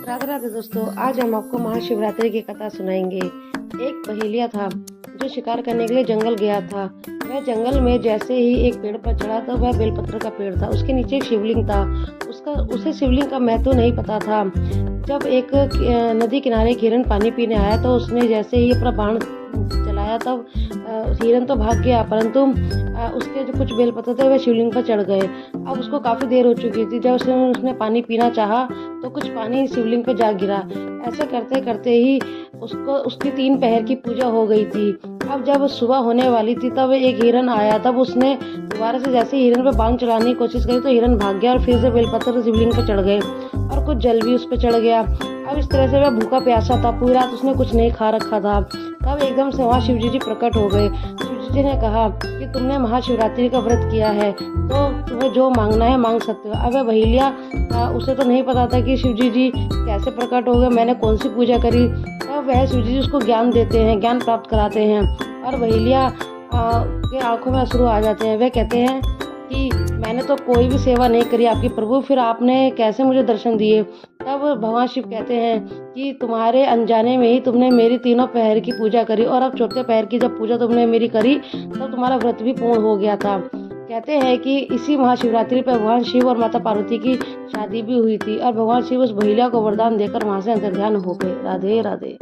राधे राधे दोस्तों, आज हम आपको महाशिवरात्रि की कथा सुनाएंगे। एक बहेलिया था जो शिकार करने के लिए जंगल गया था। वह जंगल में जैसे ही एक पेड़ पर चढ़ा तो वह बेलपत्र का पेड़ था। उसके नीचे एक शिवलिंग था। उसे शिवलिंग का महत्व नहीं पता था। जब एक नदी किनारे एक हिरन पानी पीने आया तो उसने जैसे ही अपना बाण चलाया तब हिरन तो भाग गया, परंतु उसके जो कुछ बेलपत्र थे वह शिवलिंग पर चढ़ गए। अब उसको काफ़ी देर हो चुकी थी। जब उसने पानी पीना चाहा तो कुछ पानी शिवलिंग पर जा गिरा। ऐसे करते करते ही उसकी 3 पहर की पूजा हो गई थी। अब जब सुबह होने वाली थी तब एक हिरन आया। तब उसने दोबारा से जैसे हिरन पर बाण चलाने की कोशिश करी तो हिरन भाग गया और फिर से बेलपत्र शिवलिंग पर चढ़ गए और कुछ जल भी उस पर चढ़ गया। अब इस तरह से वह भूखा प्यासा था। पूरी रात उसने कुछ नहीं खा रखा था। तब एकदम से वहाँ शिवजी जी प्रकट हो गए। शिवजी जी ने कहा कि तुमने महाशिवरात्रि का व्रत किया है तो तुम्हें जो मांगना है मांग सकते हो। अब वह बहेलिया उसे तो नहीं पता था कि शिवजी जी कैसे प्रकट हो गए, मैंने कौन सी पूजा करी। तब वह शिवजी जी उसको ज्ञान देते हैं, ज्ञान प्राप्त कराते हैं और बहेलिया के आंखों में अश्रु आ जाते हैं। वह कहते हैं कि मैंने तो कोई भी सेवा नहीं करी आपकी प्रभु, फिर आपने कैसे मुझे दर्शन दिए। तब भगवान शिव कहते हैं कि तुम्हारे अनजाने में ही तुमने मेरी 3 पहर की पूजा करी और अब 4थे पहर की जब पूजा तुमने मेरी करी तब तुम्हारा व्रत भी पूर्ण हो गया था। कहते हैं कि इसी महाशिवरात्रि पर भगवान शिव और माता पार्वती की शादी भी हुई थी और भगवान शिव उस बहेलिया को वरदान देकर वहाँ से अंतर्ध्यान हो गए। राधे राधे।